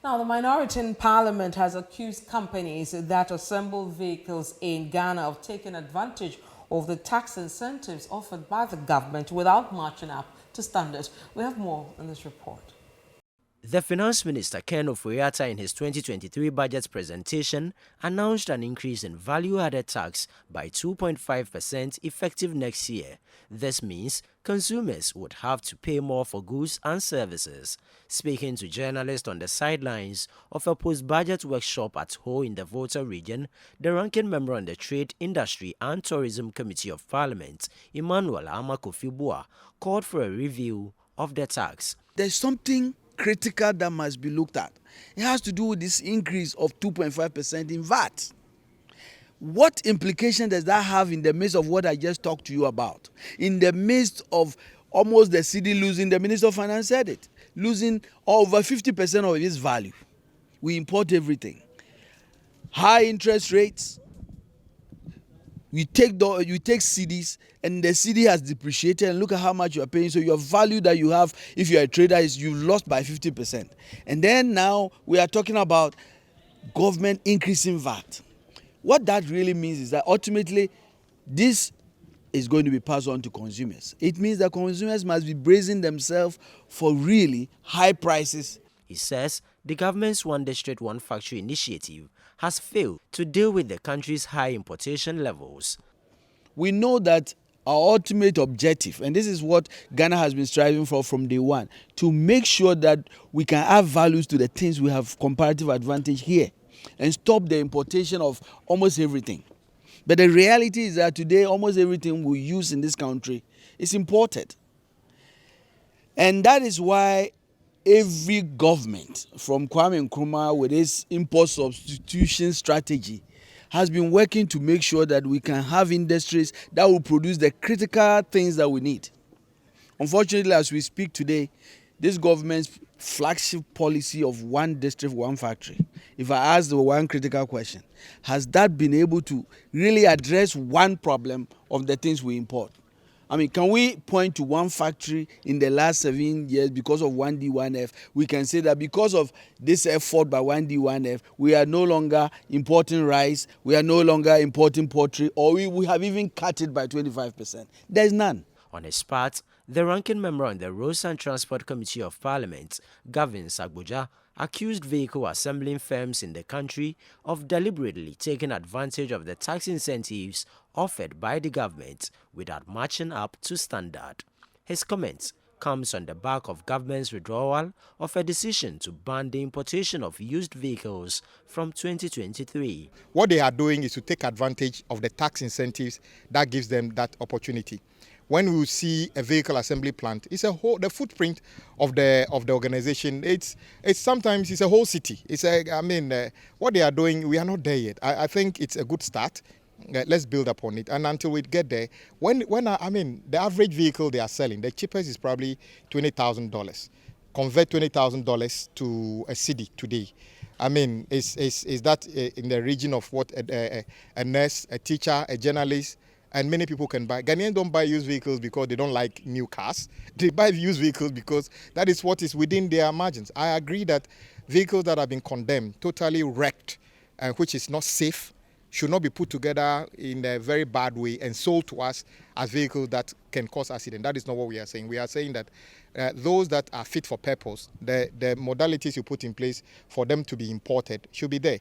Now, the minority in parliament has accused companies that assemble vehicles in Ghana of taking advantage of the tax incentives offered by the government without matching up to standards. We have more in this report. The Finance Minister Ken Ofori-Atta in his 2023 budget presentation announced an increase in value-added tax by 2.5% effective next year. This means consumers would have to pay more for goods and services. Speaking to journalists on the sidelines of a post-budget workshop at Ho in the Volta region, the ranking member on the Trade, Industry and Tourism Committee of Parliament, Emmanuel Amakofi-Boa, called for a review of the tax. There's something critical that must be looked at. It has to do with this increase of 2.5% in VAT. What implication does that have in the midst of what I just talked to you about? In the midst of almost the city losing, the Minister of Finance said it, losing over 50% of its value. We import everything. High interest rates. You take CDs and the CD has depreciated, and look at how much you are paying. So your value that you have, if you are a trader, is you've lost by 50%. And then now we are talking about government increasing VAT. What that really means is that ultimately this is going to be passed on to consumers. It means that consumers must be bracing themselves for really high prices. He says the government's One District, One Factory initiative has failed to deal with the country's high importation levels. We know that our ultimate objective, and this is what Ghana has been striving for from day one, to make sure that we can add values to the things we have comparative advantage here and stop the importation of almost everything. But the reality is that today almost everything we use in this country is imported. And that is why every government, from Kwame Nkrumah with its import substitution strategy, has been working to make sure that we can have industries that will produce the critical things that we need. Unfortunately, as we speak today, this government's flagship policy of One District, One Factory, if I ask the one critical question, has that been able to really address one problem of the things we import? I mean, can we point to one factory in the last 7 years because of 1D, 1F? We can say that because of this effort by 1D, 1F, we are no longer importing rice, we are no longer importing poultry, or we have even cut it by 25%. There's none. On his part, the ranking member on the Roads and Transport Committee of Parliament, Gavin Sagboja, accused vehicle assembling firms in the country of deliberately taking advantage of the tax incentives offered by the government without matching up to standard. His comments comes on the back of government's withdrawal of a decision to ban the importation of used vehicles from 2023. What they are doing is to take advantage of the tax incentives that gives them that opportunity. When we see a vehicle assembly plant, it's the footprint of the organization. It's sometimes it's a whole city. What they are doing, we are not there yet. I think it's a good start. Let's build upon it, and until we get there, the average vehicle they are selling, the cheapest is probably $20,000. Convert $20,000 to a cedi today. Is that in the region of what a nurse, a teacher, a journalist, and many people can buy. Ghanaians don't buy used vehicles because they don't like new cars. They buy used vehicles because that is what is within their margins. I agree that vehicles that have been condemned, totally wrecked, which is not safe, should not be put together in a very bad way and sold to us as vehicles that can cause accident. That is not what we are saying. We are saying that those that are fit for purpose, the modalities you put in place for them to be imported should be there.